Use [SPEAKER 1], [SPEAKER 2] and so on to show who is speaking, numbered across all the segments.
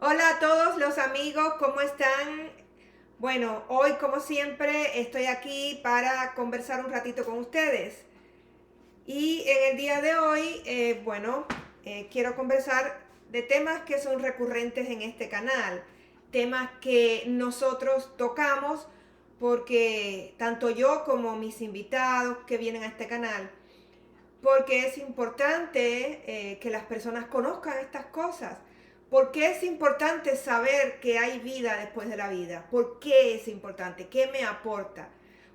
[SPEAKER 1] Hola a todos los amigos, ¿cómo están? Bueno, hoy como siempre estoy aquí para conversar un ratito con ustedes. Y en el día de hoy, quiero conversar de temas que son recurrentes en este canal, temas que nosotros tocamos porque tanto yo como mis invitados que vienen a este canal, porque es importante que las personas conozcan estas cosas. ¿Por qué es importante saber que hay vida después de la vida? ¿Por qué es importante? ¿Qué me aporta?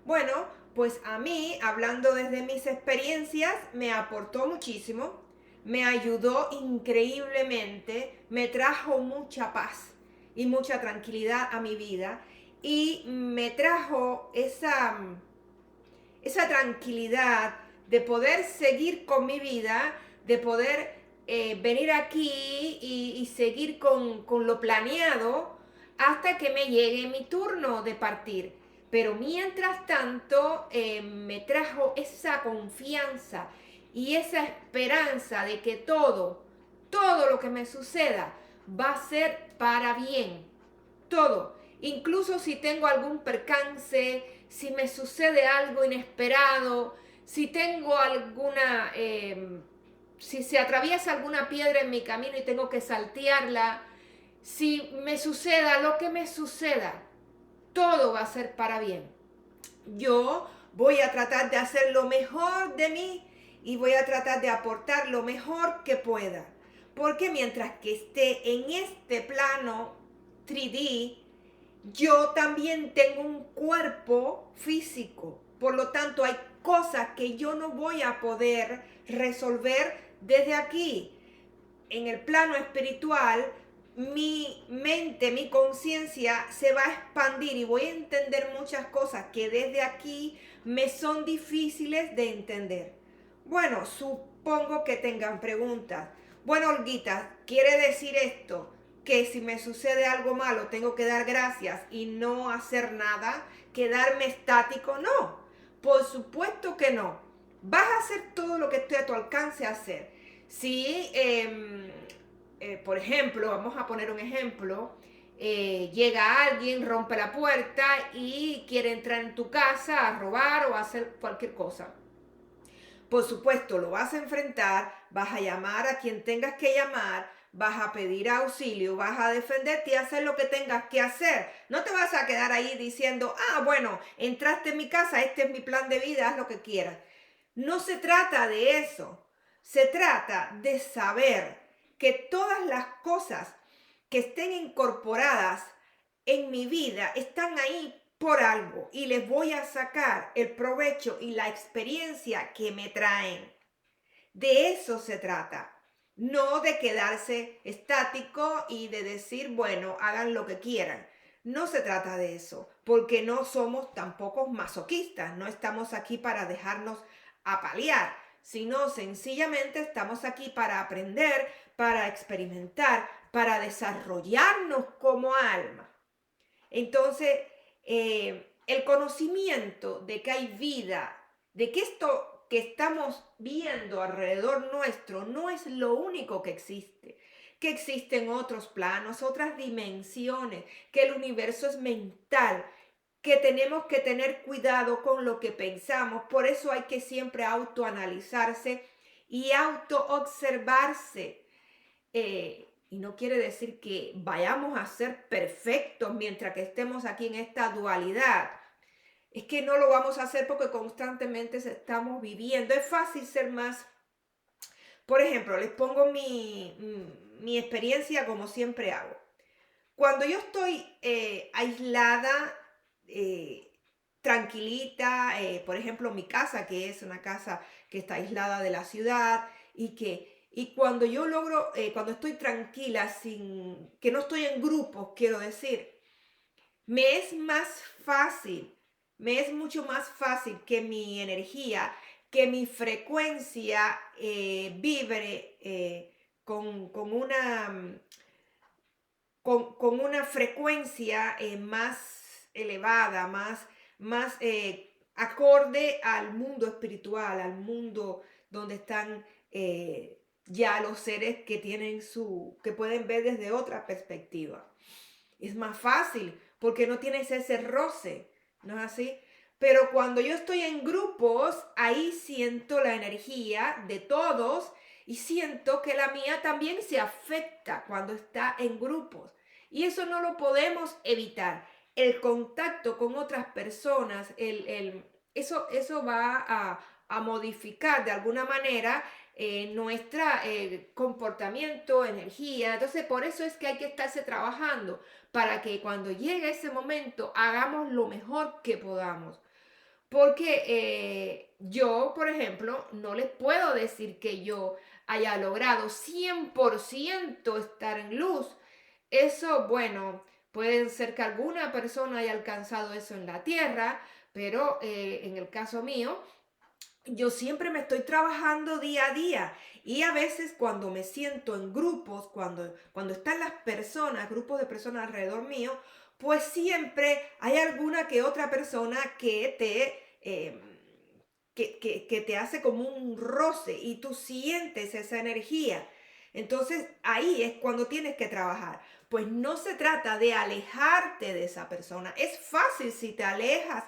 [SPEAKER 1] Bueno, pues a mí, hablando desde mis experiencias, me aportó muchísimo, me ayudó increíblemente, me trajo mucha paz y mucha tranquilidad a mi vida y me trajo esa tranquilidad de poder seguir con mi vida, de poder venir aquí y seguir con lo planeado hasta que me llegue mi turno de partir. Pero mientras tanto me trajo esa confianza y esa esperanza de que todo lo que me suceda va a ser para bien, todo. Incluso si tengo algún percance, si me sucede algo inesperado, si tengo si se atraviesa alguna piedra en mi camino y tengo que saltearla, si me suceda lo que me suceda, todo va a ser para bien. Yo voy a tratar de hacer lo mejor de mí y voy a tratar de aportar lo mejor que pueda. Porque mientras que esté en este plano 3D, yo también tengo un cuerpo físico. Por lo tanto, hay cosas que yo no voy a poder resolver desde aquí. En el plano espiritual, mi mente, mi conciencia se va a expandir y voy a entender muchas cosas que desde aquí me son difíciles de entender. Bueno, supongo que tengan preguntas. Bueno, Olguita, ¿quiere decir esto? Que si me sucede algo malo tengo que dar gracias y no hacer nada, quedarme estático. No, por supuesto que no. Vas a hacer todo lo que esté a tu alcance a hacer. Si, por ejemplo, vamos a poner un ejemplo, llega alguien, rompe la puerta y quiere entrar en tu casa a robar o a hacer cualquier cosa. Por supuesto, lo vas a enfrentar, vas a llamar a quien tengas que llamar, vas a pedir auxilio, vas a defenderte y hacer lo que tengas que hacer. No te vas a quedar ahí diciendo, bueno, entraste en mi casa, este es mi plan de vida, haz lo que quieras. No se trata de eso. Se trata de saber que todas las cosas que estén incorporadas en mi vida están ahí por algo y les voy a sacar el provecho y la experiencia que me traen. De eso se trata. No de quedarse estático y de decir, bueno, hagan lo que quieran. No se trata de eso, porque no somos tampoco masoquistas, no estamos aquí para dejarnos apalear, sino sencillamente estamos aquí para aprender, para experimentar, para desarrollarnos como alma. Entonces, el conocimiento de que hay vida, de que esto que estamos viendo alrededor nuestro no es lo único que existen otros planos, otras dimensiones, que el universo es mental, que tenemos que tener cuidado con lo que pensamos, por eso hay que siempre autoanalizarse y autoobservarse. Y no quiere decir que vayamos a ser perfectos mientras que estemos aquí en esta dualidad. Es que no lo vamos a hacer porque constantemente estamos viviendo. Es fácil ser más. Por ejemplo, les pongo mi experiencia como siempre hago. Cuando yo estoy aislada, eh, tranquilita, por ejemplo, mi casa, que es una casa que está aislada de la ciudad y cuando yo logro, cuando estoy tranquila, sin que no estoy en grupos, quiero decir, me es más fácil, me es mucho más fácil que mi energía, que mi frecuencia vibre con una frecuencia más elevada, más acorde al mundo espiritual, al mundo donde están ya los seres que que pueden ver desde otra perspectiva. Es más fácil porque no tienes ese roce, ¿no es así? Pero cuando yo estoy en grupos, ahí siento la energía de todos y siento que la mía también se afecta cuando está en grupos. Y eso no lo podemos evitar. El contacto con otras personas, eso va a modificar de alguna manera nuestro comportamiento, energía. Entonces, por eso es que hay que estarse trabajando para que cuando llegue ese momento hagamos lo mejor que podamos. Porque yo, por ejemplo, no les puedo decir que yo haya logrado 100% estar en luz. Eso, bueno, puede ser que alguna persona haya alcanzado eso en la Tierra, pero en el caso mío, yo siempre me estoy trabajando día a día y a veces cuando me siento en grupos, cuando están las personas, grupos de personas alrededor mío, pues siempre hay alguna que otra persona que te hace como un roce y tú sientes esa energía. Entonces ahí es cuando tienes que trabajar. Pues no se trata de alejarte de esa persona. Es fácil si te alejas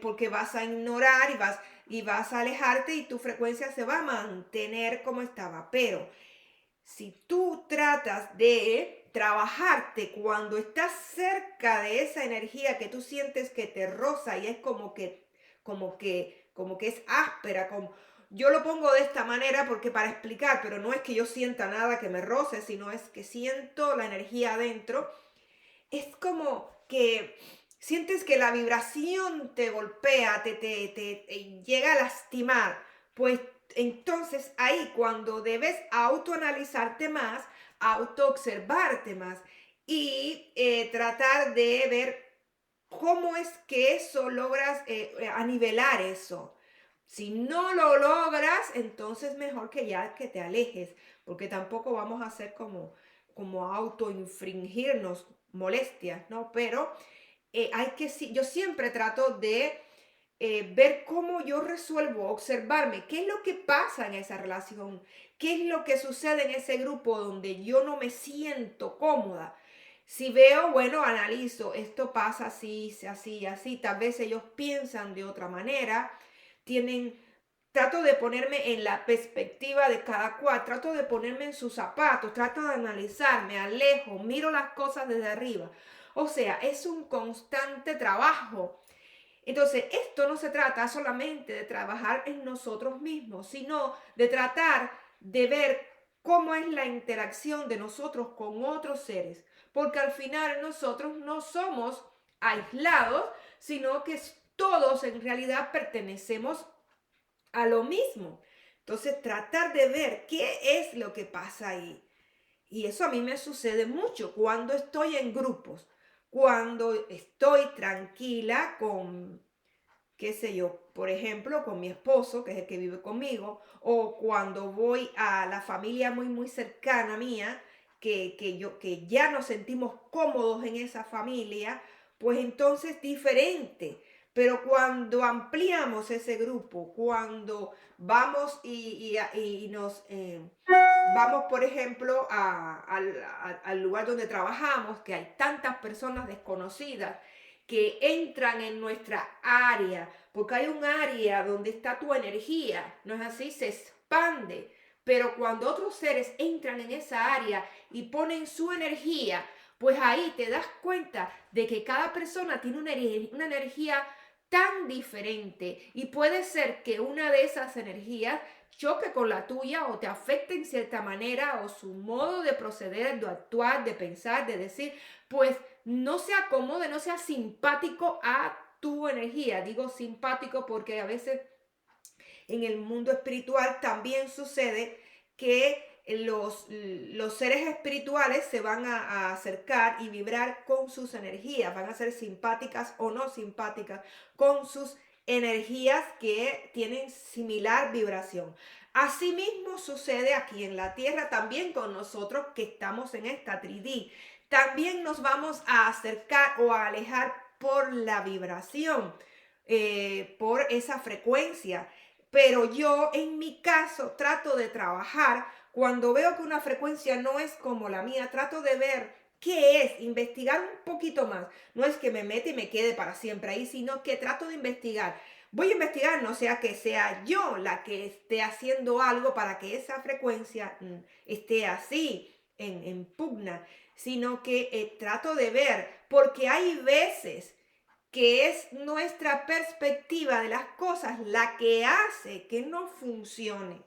[SPEAKER 1] porque vas a ignorar y vas a alejarte y tu frecuencia se va a mantener como estaba. Pero si tú tratas de trabajarte cuando estás cerca de esa energía que tú sientes que te roza y es como que es áspera, yo lo pongo de esta manera porque para explicar, pero no es que yo sienta nada que me roce, sino es que siento la energía adentro. Es como que sientes que la vibración te golpea, te llega a lastimar. Pues entonces ahí cuando debes autoanalizarte más, autoobservarte más y tratar de ver cómo es que eso logras a nivelar eso. Si no lo logras, entonces mejor que ya que te alejes, porque tampoco vamos a hacer como autoinfringirnos molestias, ¿no? Pero yo siempre trato de ver cómo yo resuelvo, observarme, qué es lo que pasa en esa relación, qué es lo que sucede en ese grupo donde yo no me siento cómoda. Si veo, bueno, analizo, esto pasa así, así, así, tal vez ellos piensan de otra manera, tienen, trato de ponerme en la perspectiva de cada cual, trato de ponerme en sus zapatos, trato de analizar, me alejo, miro las cosas desde arriba. O sea, es un constante trabajo. Entonces, esto no se trata solamente de trabajar en nosotros mismos, sino de tratar de ver cómo es la interacción de nosotros con otros seres, porque al final nosotros no somos aislados, sino que todos en realidad pertenecemos a lo mismo. Entonces, tratar de ver qué es lo que pasa ahí. Y eso a mí me sucede mucho cuando estoy en grupos, cuando estoy tranquila con, qué sé yo, por ejemplo, con mi esposo, que es el que vive conmigo, o cuando voy a la familia muy, muy cercana mía, que ya nos sentimos cómodos en esa familia, pues entonces diferente. Pero cuando ampliamos ese grupo, cuando vamos y nos vamos, por ejemplo, al lugar donde trabajamos, que hay tantas personas desconocidas que entran en nuestra área, porque hay un área donde está tu energía, ¿no es así? Se expande, pero cuando otros seres entran en esa área y ponen su energía, pues ahí te das cuenta de que cada persona tiene una energía tan diferente y puede ser que una de esas energías choque con la tuya o te afecte en cierta manera o su modo de proceder, de actuar, de pensar, de decir, pues no se acomode, no sea simpático a tu energía. Digo simpático porque a veces en el mundo espiritual también sucede que los seres espirituales se van a acercar y vibrar con sus energías, van a ser simpáticas o no simpáticas con sus energías que tienen similar vibración. Asimismo sucede aquí en la Tierra también con nosotros que estamos en esta 3D. También nos vamos a acercar o a alejar por la vibración, por esa frecuencia. Pero yo en mi caso trato de trabajar cuando veo que una frecuencia no es como la mía, trato de ver qué es, investigar un poquito más. No es que me mete y me quede para siempre ahí, sino que trato de investigar. Voy a investigar, no sea que sea yo la que esté haciendo algo para que esa frecuencia esté así, en pugna, sino que trato de ver, porque hay veces que es nuestra perspectiva de las cosas la que hace que no funcione.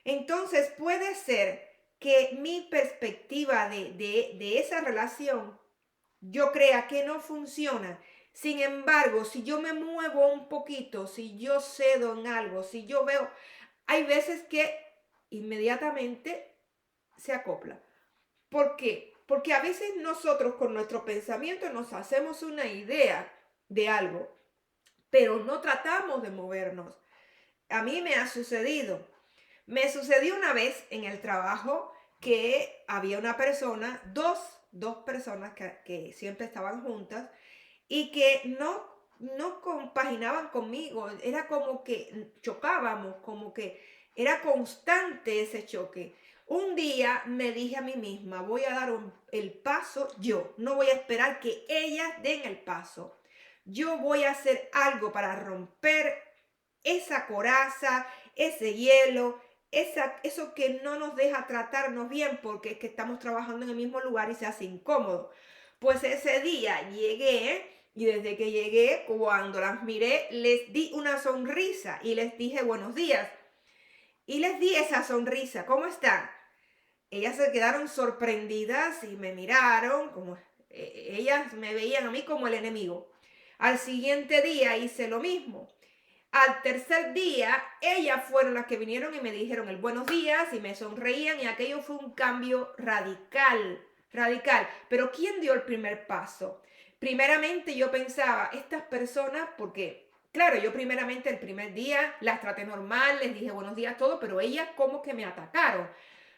[SPEAKER 1] Entonces puede ser que mi perspectiva de esa relación yo crea que no funciona. Sin embargo, si yo me muevo un poquito, si yo cedo en algo, si yo veo, hay veces que inmediatamente se acopla. ¿Por qué? Porque a veces nosotros con nuestro pensamiento nos hacemos una idea de algo, pero no tratamos de movernos. A mí me ha sucedido. Me sucedió una vez en el trabajo que había una persona, dos personas que siempre estaban juntas y que no compaginaban conmigo. Era como que chocábamos, como que era constante ese choque. Un día me dije a mí misma, voy a dar el paso yo, no voy a esperar que ellas den el paso. Yo voy a hacer algo para romper esa coraza, ese hielo, eso que no nos deja tratarnos bien porque es que estamos trabajando en el mismo lugar y se hace incómodo. Pues ese día llegué y desde que llegué, cuando las miré, les di una sonrisa y les dije buenos días. Y les di esa sonrisa. ¿Cómo están? Ellas se quedaron sorprendidas y me miraron como ellas me veían a mí como el enemigo. Al siguiente día hice lo mismo. Al tercer día, ellas fueron las que vinieron y me dijeron el buenos días y me sonreían y aquello fue un cambio radical, radical. Pero ¿quién dio el primer paso? Primeramente yo pensaba, estas personas, porque, claro, yo primeramente el primer día las traté normal, les dije buenos días, todo, pero ellas como que me atacaron.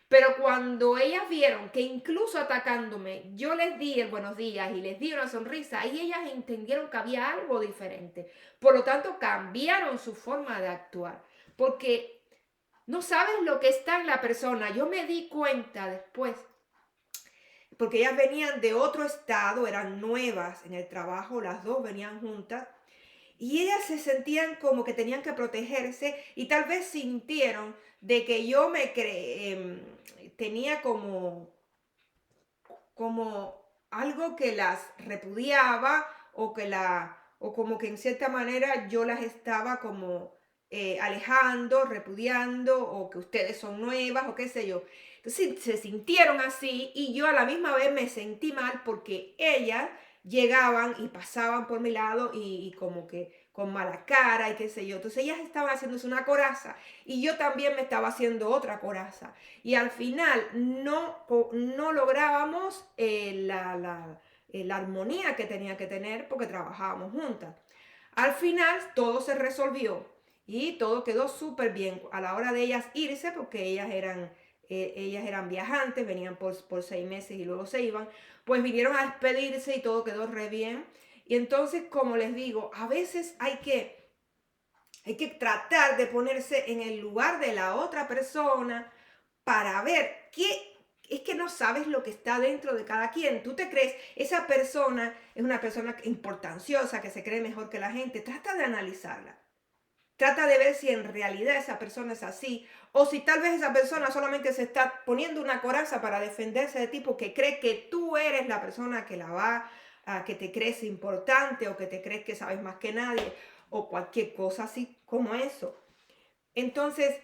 [SPEAKER 1] Pero cuando ellas vieron que incluso atacándome, yo les di el buenos días y les di una sonrisa, ahí ellas entendieron que había algo diferente. Por lo tanto, cambiaron su forma de actuar. Porque no sabes lo que está en la persona. Yo me di cuenta después, porque ellas venían de otro estado, eran nuevas en el trabajo, las dos venían juntas. Y ellas se sentían como que tenían que protegerse y tal vez sintieron de que yo tenía como algo que las repudiaba o como que en cierta manera yo las estaba como alejando, repudiando o que ustedes son nuevas o qué sé yo. Entonces se sintieron así y yo a la misma vez me sentí mal porque ellas llegaban y pasaban por mi lado y como que con mala cara y qué sé yo. Entonces ellas estaban haciéndose una coraza y yo también me estaba haciendo otra coraza. Y al final no lográbamos la armonía que tenía que tener porque trabajábamos juntas. Al final todo se resolvió y todo quedó súper bien. A la hora de ellas irse, porque ellas eran viajantes, venían por 6 meses y luego se iban, pues vinieron a despedirse y todo quedó re bien. Y entonces, como les digo, a veces hay que tratar de ponerse en el lugar de la otra persona para ver qué es que no sabes lo que está dentro de cada quien. Tú te crees, esa persona es una persona importanciosa, que se cree mejor que la gente. Trata de analizarla. Trata de ver si en realidad esa persona es así o si tal vez esa persona solamente se está poniendo una coraza para defenderse de ti porque cree que tú eres la persona que la va a que te crees importante o que te crees que sabes más que nadie o cualquier cosa así como eso. Entonces,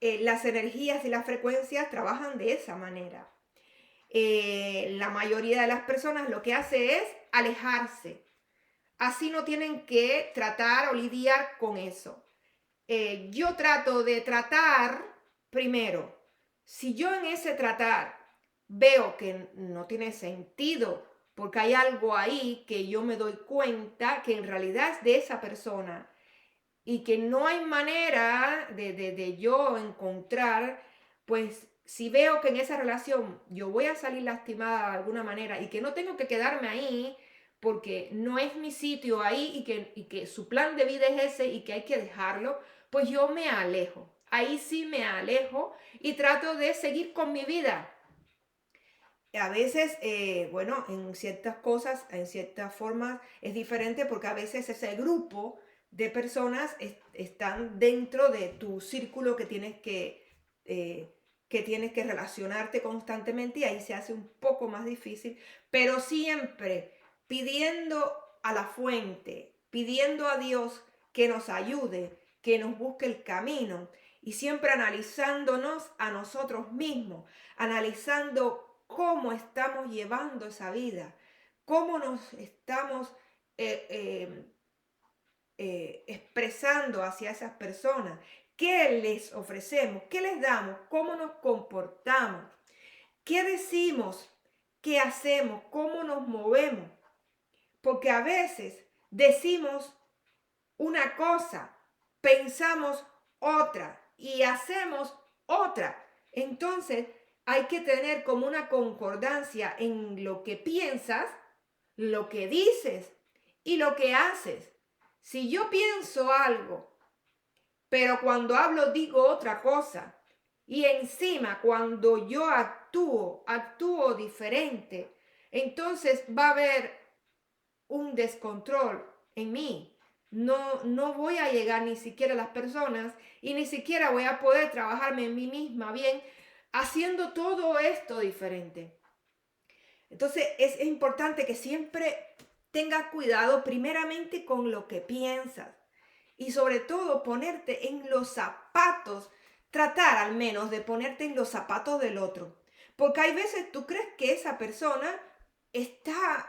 [SPEAKER 1] las energías y las frecuencias trabajan de esa manera. La mayoría de las personas lo que hace es alejarse. Así no tienen que tratar o lidiar con eso. Yo trato de tratar primero. Si yo en ese tratar veo que no tiene sentido, porque hay algo ahí que yo me doy cuenta que en realidad es de esa persona y que no hay manera de yo encontrar, pues si veo que en esa relación yo voy a salir lastimada de alguna manera y que no tengo que quedarme ahí porque no es mi sitio ahí y que su plan de vida es ese y que hay que dejarlo, pues yo me alejo. ahí sí me alejo y trato de seguir con mi vida. A veces, bueno, en ciertas cosas, en ciertas formas es diferente porque a veces ese grupo de personas están dentro de tu círculo que tienes que relacionarte constantemente y ahí se hace un poco más difícil, pero siempre pidiendo a la fuente, pidiendo a Dios que nos ayude, que nos busque el camino y siempre analizándonos a nosotros mismos, analizando cómo estamos llevando esa vida, cómo nos estamos eh, eh, expresando hacia esas personas, qué les ofrecemos, qué les damos, cómo nos comportamos, qué decimos, qué hacemos, cómo nos movemos. Porque a veces decimos una cosa, pensamos otra y hacemos otra. Entonces hay que tener como una concordancia en lo que piensas, lo que dices y lo que haces. Si yo pienso algo, pero cuando hablo digo otra cosa, y encima cuando yo actúo diferente, entonces va a haber un descontrol en mí. No voy a llegar ni siquiera a las personas y ni siquiera voy a poder trabajarme en mí misma bien haciendo todo esto diferente. Entonces es importante que siempre tengas cuidado primeramente con lo que piensas y sobre todo ponerte en los zapatos, tratar al menos de ponerte en los zapatos del otro. Porque hay veces tú crees que esa persona está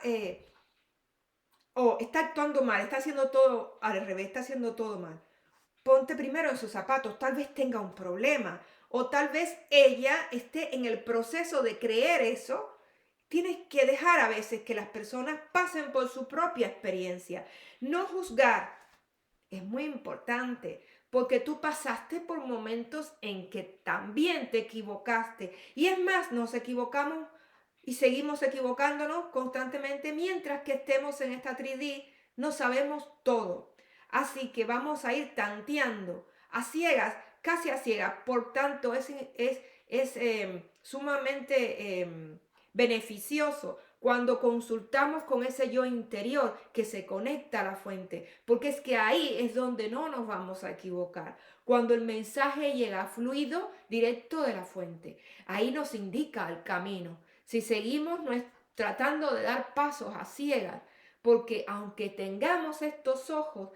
[SPEAKER 1] está actuando mal, está haciendo todo al revés, está haciendo todo mal. Ponte primero en sus zapatos, tal vez tenga un problema o tal vez ella esté en el proceso de creer eso. Tienes que dejar a veces que las personas pasen por su propia experiencia. No juzgar es muy importante porque tú pasaste por momentos en que también te equivocaste. Y es más, nos equivocamos y seguimos equivocándonos constantemente mientras que estemos en esta 3D, no sabemos todo. Así que vamos a ir tanteando a ciegas, casi a ciegas. Por tanto, es sumamente beneficioso cuando consultamos con ese yo interior que se conecta a la fuente, porque es que ahí es donde no nos vamos a equivocar. Cuando el mensaje llega fluido, directo de la fuente, ahí nos indica el camino. Si seguimos tratando de dar pasos a ciegas, porque aunque tengamos estos ojos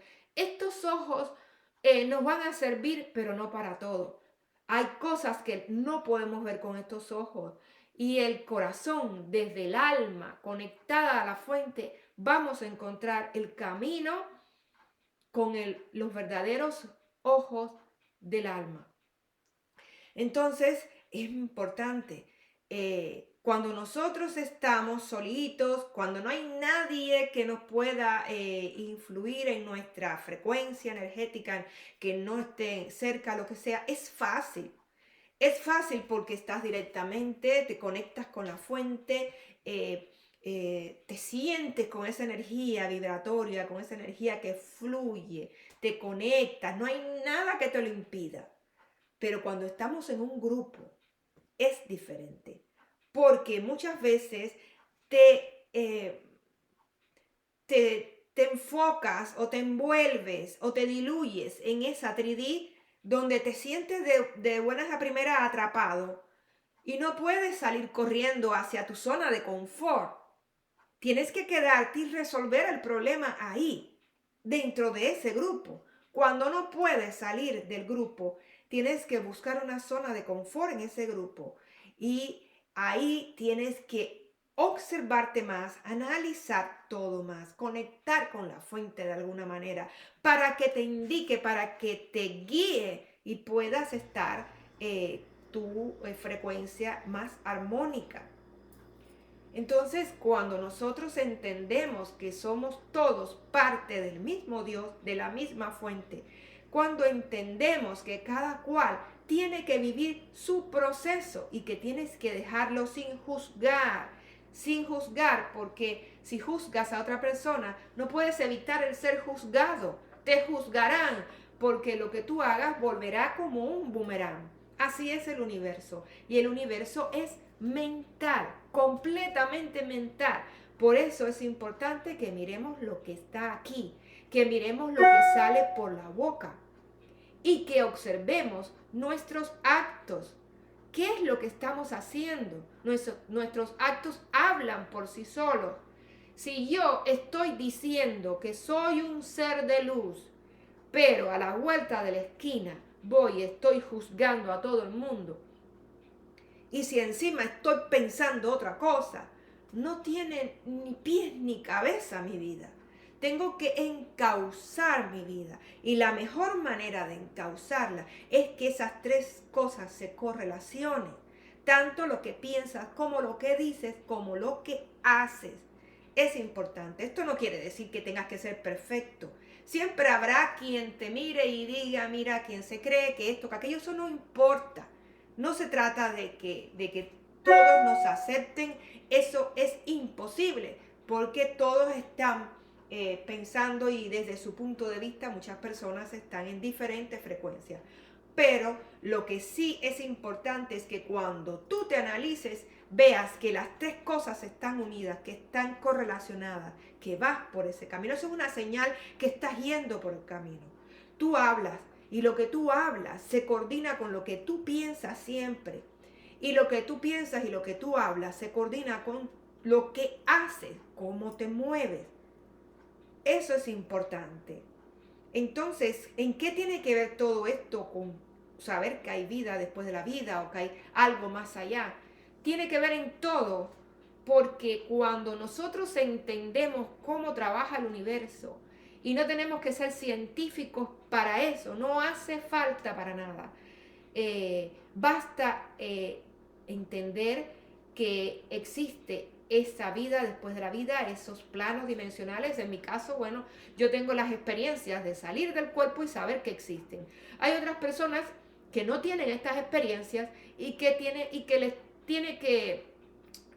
[SPEAKER 1] nos van a servir, pero no para todo. Hay cosas que no podemos ver con estos ojos y el corazón, desde el alma, conectada a la fuente, vamos a encontrar el camino con los verdaderos ojos del alma. Entonces, es importante, cuando nosotros estamos solitos, cuando no hay nadie que nos pueda influir en nuestra frecuencia energética, que no esté cerca, lo que sea, es fácil. Es fácil porque estás directamente, te conectas con la fuente, te sientes con esa energía vibratoria, con esa energía que fluye, te conectas, no hay nada que te lo impida. Pero cuando estamos en un grupo es diferente, porque muchas veces te, te enfocas o te envuelves o te diluyes en esa 3D donde te sientes de buenas a primeras atrapado y no puedes salir corriendo hacia tu zona de confort. Tienes que quedarte y resolver el problema ahí, dentro de ese grupo. Cuando no puedes salir del grupo, tienes que buscar una zona de confort en ese grupo. Y ahí tienes que observarte más, analizar todo más, conectar con la fuente de alguna manera, para que te indique, para que te guíe y puedas estar tu frecuencia más armónica. Entonces, cuando nosotros entendemos que somos todos parte del mismo Dios, de la misma fuente, cuando entendemos que cada cual tiene que vivir su proceso y que tienes que dejarlo sin juzgar, porque si juzgas a otra persona, no puedes evitar el ser juzgado, te juzgarán, porque lo que tú hagas volverá como un boomerang. Así es el universo. Y el universo es mental, completamente mental. Por eso es importante que miremos lo que está aquí, que miremos lo que sale por la boca y que observemos nuestros actos. ¿Qué es lo que estamos haciendo? Nuestros actos hablan por sí solos. Si yo estoy diciendo que soy un ser de luz, pero a la vuelta de la esquina voy y estoy juzgando a todo el mundo, y si encima estoy pensando otra cosa, no tiene ni pies ni cabeza mi vida. Tengo que encauzar mi vida. Y la mejor manera de encauzarla es que esas tres cosas se correlacionen. Tanto lo que piensas, como lo que dices, como lo que haces. Es importante. Esto no quiere decir que tengas que ser perfecto. Siempre habrá quien te mire y diga, mira, quien se cree que esto, que aquello, eso no importa. No se trata de que todos nos acepten, eso es imposible, porque todos están pensando y desde su punto de vista muchas personas están en diferentes frecuencias. Pero lo que sí es importante es que cuando tú te analices, veas que las tres cosas están unidas, que están correlacionadas, que vas por ese camino. Eso es una señal que estás yendo por el camino. Tú hablas y lo que tú hablas se coordina con lo que tú piensas siempre. Y lo que tú piensas y lo que tú hablas se coordina con lo que haces, cómo te mueves. Eso es importante. Entonces, ¿en qué tiene que ver todo esto con saber que hay vida después de la vida o que hay algo más allá? Tiene que ver en todo, porque cuando nosotros entendemos cómo trabaja el universo, y no tenemos que ser científicos para eso, no hace falta para nada. Basta entender que existe esa vida después de la vida, esos planos dimensionales. En mi caso, bueno, yo tengo las experiencias de salir del cuerpo y saber que existen. Hay otras personas que no tienen estas experiencias y que les tiene que,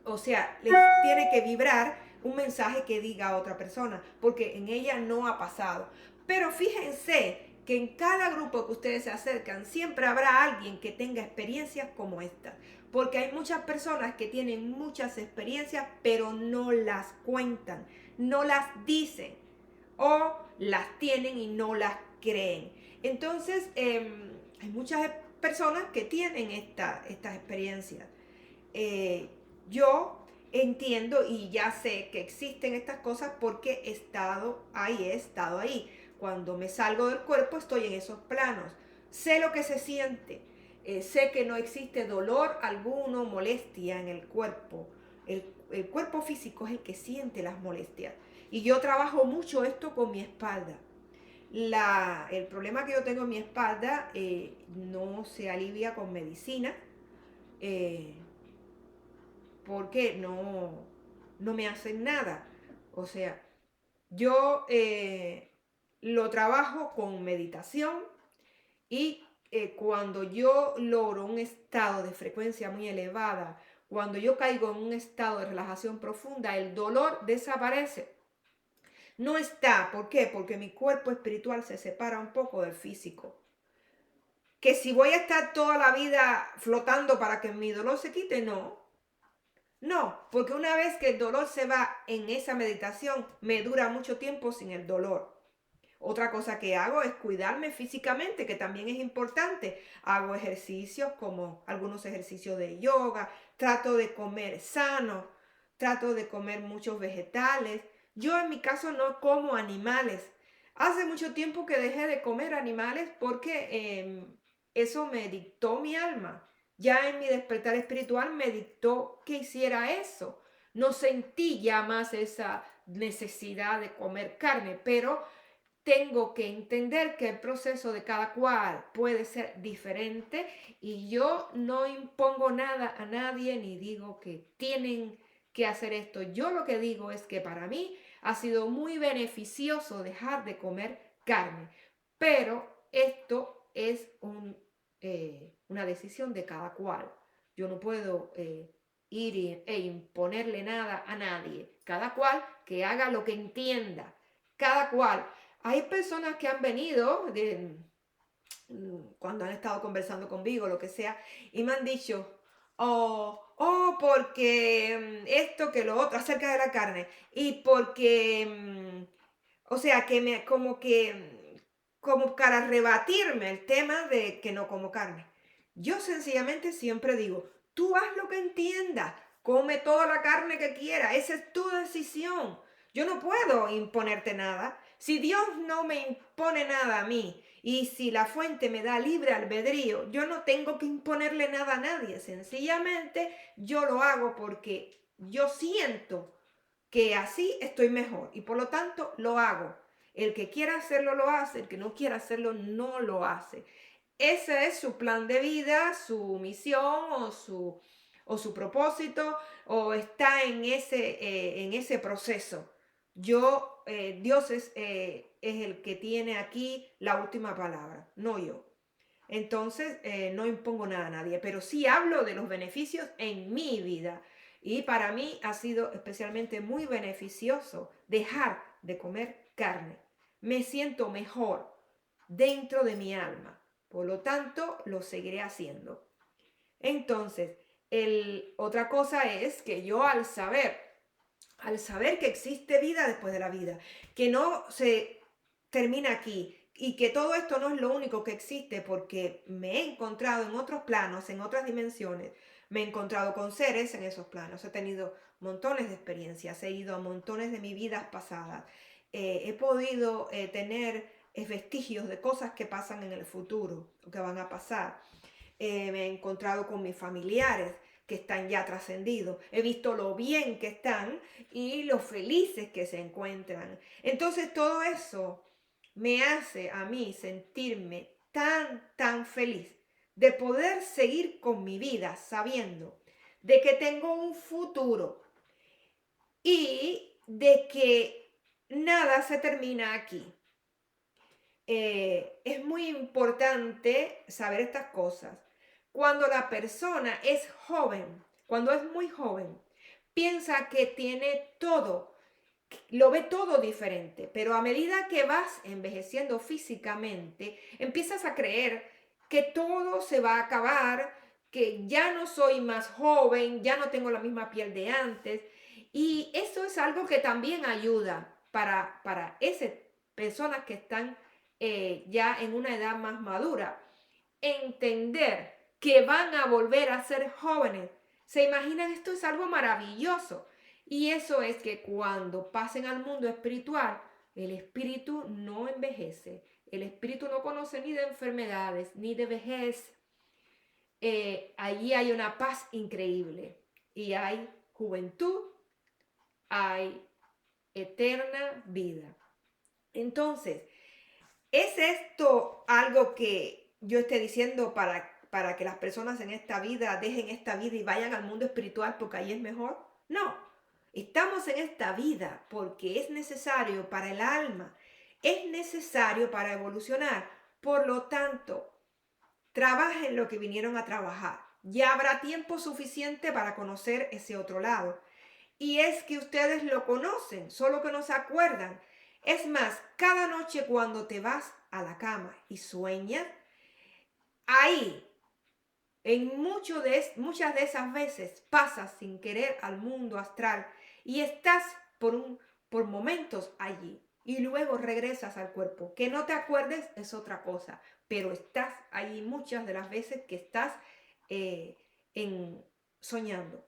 [SPEAKER 1] o sea, les tiene que vibrar un mensaje que diga a otra persona, porque en ella no ha pasado. Pero fíjense que en cada grupo que ustedes se acercan siempre habrá alguien que tenga experiencias como esta, porque hay muchas personas que tienen muchas experiencias pero no las cuentan, no las dicen o las tienen y no las creen. Entonces hay muchas personas que tienen estas experiencias. Yo entiendo y ya sé que existen estas cosas porque he estado ahí. Cuando me salgo del cuerpo estoy en esos planos. Sé lo que se siente. Sé que no existe dolor alguno, molestia en el cuerpo. El cuerpo físico es el que siente las molestias. Y yo trabajo mucho esto con mi espalda. El problema que yo tengo en mi espalda no se alivia con medicina. Eh, Porque no me hacen nada. O sea, yo lo trabajo con meditación y cuando yo logro un estado de frecuencia muy elevada, cuando yo caigo en un estado de relajación profunda, el dolor desaparece. No está, ¿por qué? Porque mi cuerpo espiritual se separa un poco del físico. Que si voy a estar toda la vida flotando para que mi dolor se quite, no. No, porque una vez que el dolor se va en esa meditación, me dura mucho tiempo sin el dolor. Otra cosa que hago es cuidarme físicamente, que también es importante. Hago ejercicios como algunos ejercicios de yoga, trato de comer sano, trato de comer muchos vegetales. Yo en mi caso no como animales. Hace mucho tiempo que dejé de comer animales porque eso me dictó mi alma. Ya en mi despertar espiritual me dictó que hiciera eso. No sentí ya más esa necesidad de comer carne, pero tengo que entender que el proceso de cada cual puede ser diferente y yo no impongo nada a nadie ni digo que tienen que hacer esto. Yo lo que digo es que para mí ha sido muy beneficioso dejar de comer carne, pero esto es una decisión de cada cual. Yo no puedo e imponerle nada a nadie. Cada cual que haga lo que entienda. Cada cual. Hay personas que han venido cuando han estado conversando conmigo, lo que sea, y me han dicho, porque esto, que lo otro, acerca de la carne, y porque, o sea, que me, como para rebatirme el tema de que no como carne. Yo sencillamente siempre digo, tú haz lo que entiendas, come toda la carne que quieras, esa es tu decisión. Yo no puedo imponerte nada. Si Dios no me impone nada a mí y si la fuente me da libre albedrío, yo no tengo que imponerle nada a nadie. Sencillamente yo lo hago porque yo siento que así estoy mejor y por lo tanto lo hago. El que quiera hacerlo lo hace, el que no quiera hacerlo no lo hace. Ese es su plan de vida, su misión o su propósito, o está en ese proceso. Dios es el que tiene aquí la última palabra, no yo. Entonces, no impongo nada a nadie, pero sí hablo de los beneficios en mi vida. Y para mí ha sido especialmente muy beneficioso dejar de comer carne. Me siento mejor dentro de mi alma. Por lo tanto, lo seguiré haciendo. Entonces, otra cosa es que yo al saber que existe vida después de la vida, que no se termina aquí y que todo esto no es lo único que existe porque me he encontrado en otros planos, en otras dimensiones, me he encontrado con seres en esos planos, he tenido montones de experiencias, he ido a montones de mis vidas pasadas, he podido tener vestigios de cosas que pasan en el futuro o que van a pasar. Me he encontrado con mis familiares que están ya trascendidos. He visto lo bien que están y lo felices que se encuentran. Entonces todo eso me hace a mí sentirme tan feliz de poder seguir con mi vida sabiendo de que tengo un futuro y de que nada se termina aquí. Es muy importante saber estas cosas. Cuando la persona es joven, cuando es muy joven, piensa que tiene todo, lo ve todo diferente, pero a medida que vas envejeciendo físicamente, empiezas a creer que todo se va a acabar, que ya no soy más joven, ya no tengo la misma piel de antes, y eso es algo que también ayuda para esas personas que están ya en una edad más madura, entender que van a volver a ser jóvenes. ¿Se imaginan? Esto es algo maravilloso. Y eso es que cuando pasen al mundo espiritual, el espíritu no envejece. El espíritu no conoce ni de enfermedades, ni de vejez. Allí hay una paz increíble. Y hay juventud, hay eterna vida. Entonces, ¿es esto algo que yo esté diciendo para que las personas en esta vida dejen esta vida y vayan al mundo espiritual porque ahí es mejor? No, estamos en esta vida porque es necesario para el alma, es necesario para evolucionar. Por lo tanto, trabajen lo que vinieron a trabajar. Ya habrá tiempo suficiente para conocer ese otro lado. Y es que ustedes lo conocen, solo que no se acuerdan. Es más, cada noche cuando te vas a la cama y sueñas, ahí, muchas de esas veces, pasas sin querer al mundo astral y estás por momentos allí. Y luego regresas al cuerpo. Que no te acuerdes es otra cosa, pero estás allí muchas de las veces que estás eh, soñando.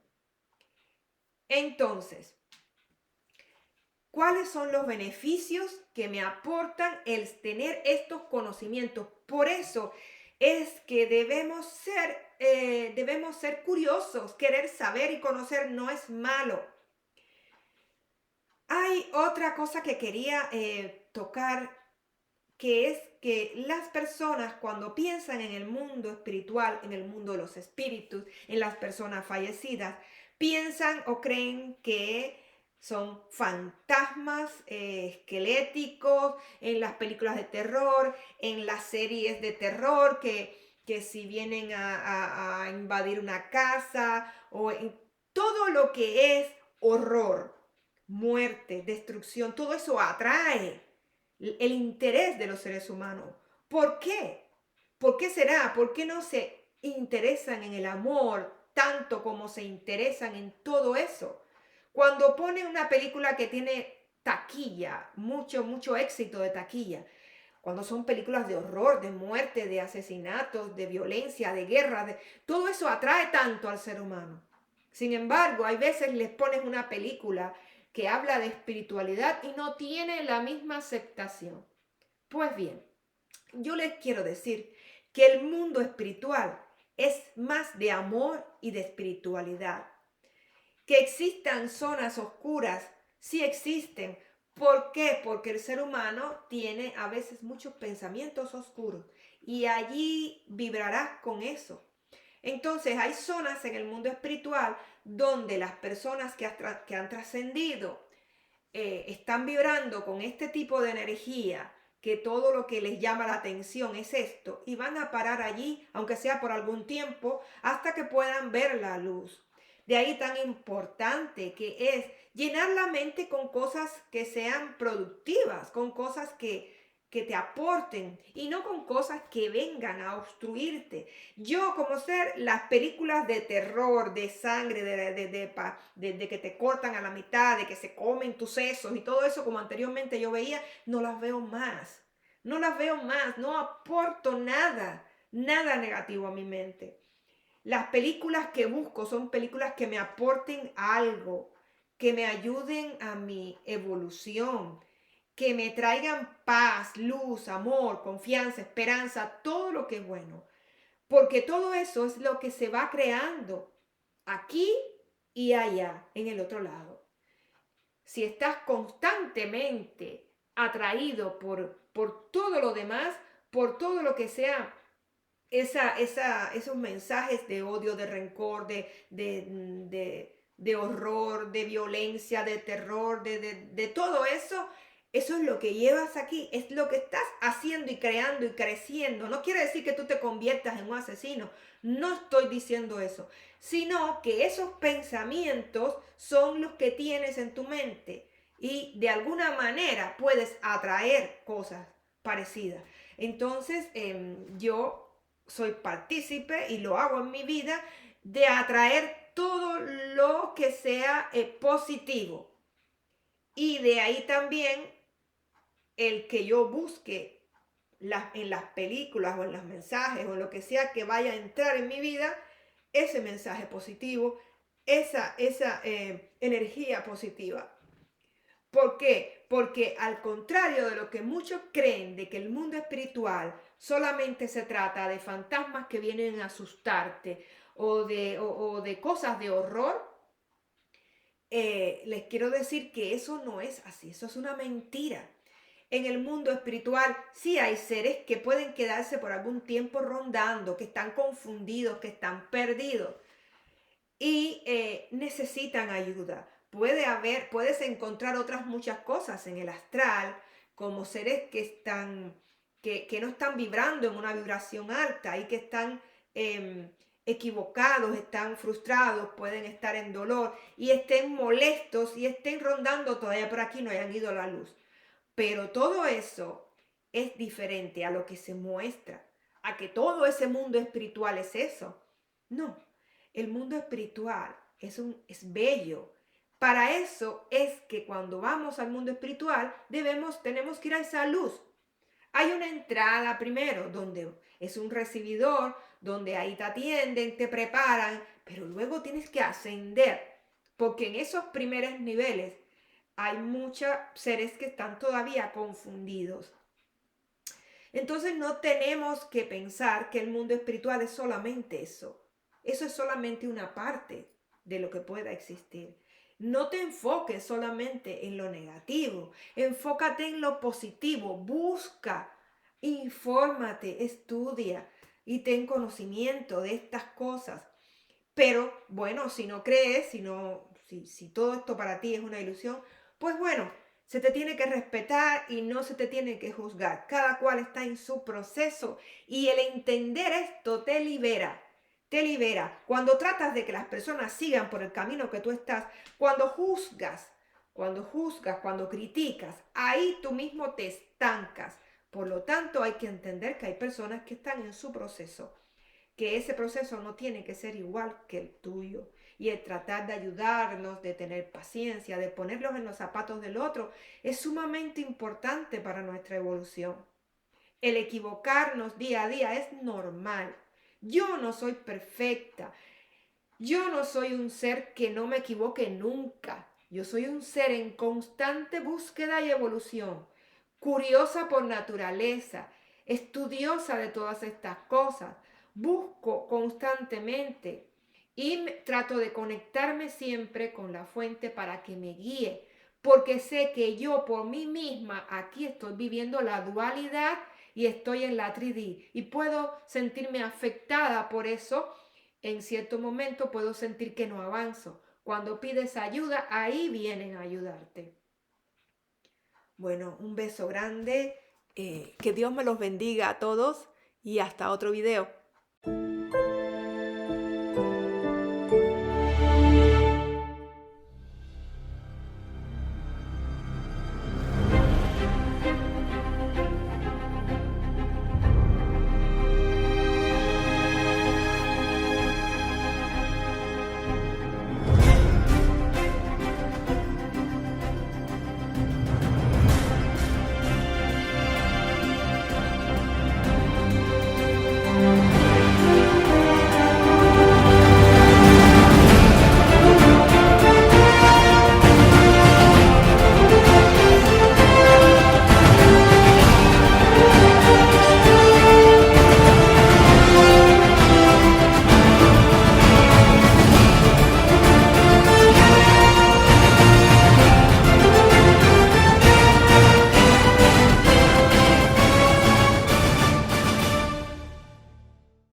[SPEAKER 1] Entonces, ¿cuáles son los beneficios que me aportan el tener estos conocimientos? Por eso es que debemos ser curiosos, querer saber y conocer no es malo. Hay otra cosa que quería tocar, que es que las personas cuando piensan en el mundo espiritual, en el mundo de los espíritus, en las personas fallecidas, piensan o creen que son fantasmas esqueléticos en las películas de terror, en las series de terror, que si vienen a invadir una casa o en todo lo que es horror, muerte, destrucción, todo eso atrae el interés de los seres humanos. ¿Por qué? ¿Por qué será? ¿Por qué no se interesan en el amor tanto como se interesan en todo eso? Cuando ponen una película que tiene taquilla, mucho éxito de taquilla, cuando son películas de horror, de muerte, de asesinatos, de violencia, de guerra, todo eso atrae tanto al ser humano. Sin embargo, hay veces les pones una película que habla de espiritualidad y no tiene la misma aceptación. Pues bien, yo les quiero decir que el mundo espiritual es más de amor y de espiritualidad. Que existan zonas oscuras, sí existen. ¿Por qué? Porque el ser humano tiene a veces muchos pensamientos oscuros y allí vibrarás con eso. Entonces hay zonas en el mundo espiritual donde las personas que han trascendido están vibrando con este tipo de energía, que todo lo que les llama la atención es esto, y van a parar allí, aunque sea por algún tiempo, hasta que puedan ver la luz. De ahí tan importante que es llenar la mente con cosas que sean productivas, con cosas que te aporten y no con cosas que vengan a obstruirte. Yo, como ser, las películas de terror, de sangre, de que te cortan a la mitad, de que se comen tus sesos y todo eso, como anteriormente yo veía, no las veo más. No las veo más, no aporto nada, nada negativo a mi mente. Las películas que busco son películas que me aporten algo, que me ayuden a mi evolución, que me traigan paz, luz, amor, confianza, esperanza, todo lo que es bueno. Porque todo eso es lo que se va creando aquí y allá, en el otro lado. Si estás constantemente atraído por todo lo demás, por todo lo que sea esos mensajes de odio, de rencor, de horror, de violencia, de terror, de todo eso, eso es lo que llevas aquí, es lo que estás haciendo y creando y creciendo. No quiere decir que tú te conviertas en un asesino, no estoy diciendo eso, sino que esos pensamientos son los que tienes en tu mente y de alguna manera puedes atraer cosas parecidas. Entonces, yo soy partícipe y lo hago en mi vida de atraer todo lo que sea positivo. Y de ahí también el que yo busque en las películas o en los mensajes o en lo que sea que vaya a entrar en mi vida, ese mensaje positivo, esa energía positiva. ¿Por qué? Porque al contrario de lo que muchos creen de que el mundo espiritual solamente se trata de fantasmas que vienen a asustarte o de cosas de horror, les quiero decir que eso no es así, eso es una mentira. En el mundo espiritual sí hay seres que pueden quedarse por algún tiempo rondando, que están confundidos, que están perdidos y necesitan ayuda. Puedes encontrar otras muchas cosas en el astral, como seres que no están vibrando en una vibración alta y que están equivocados, están frustrados, pueden estar en dolor y estén molestos y estén rondando todavía por aquí, no hayan ido a la luz. Pero todo eso es diferente a lo que se muestra, a que todo ese mundo espiritual es eso. No, el mundo espiritual es bello. Para eso es que cuando vamos al mundo espiritual tenemos que ir a esa luz. Hay una entrada primero donde es un recibidor, donde ahí te atienden, te preparan, pero luego tienes que ascender, porque en esos primeros niveles hay muchos seres que están todavía confundidos. Entonces no tenemos que pensar que el mundo espiritual es solamente eso. Eso es solamente una parte de lo que pueda existir. No te enfoques solamente en lo negativo, enfócate en lo positivo, busca, infórmate, estudia y ten conocimiento de estas cosas. Pero bueno, si no crees, si todo esto para ti es una ilusión, pues bueno, se te tiene que respetar y no se te tiene que juzgar. Cada cual está en su proceso y el entender esto te libera. Te libera. Cuando tratas de que las personas sigan por el camino que tú estás, cuando juzgas, cuando criticas, ahí tú mismo te estancas. Por lo tanto, hay que entender que hay personas que están en su proceso, que ese proceso no tiene que ser igual que el tuyo. Y el tratar de ayudarlos, de tener paciencia, de ponerlos en los zapatos del otro, es sumamente importante para nuestra evolución. El equivocarnos día a día es normal. Yo no soy perfecta. Yo no soy un ser que no me equivoque nunca. Yo soy un ser en constante búsqueda y evolución, curiosa por naturaleza, estudiosa de todas estas cosas. Busco constantemente y trato de conectarme siempre con la fuente para que me guíe, porque sé que yo por mí misma aquí estoy viviendo la dualidad y estoy en la 3D y puedo sentirme afectada por eso. En cierto momento puedo sentir que no avanzo. Cuando pides ayuda, ahí vienen a ayudarte. Bueno, un beso grande. Que Dios me los bendiga a todos y hasta otro video.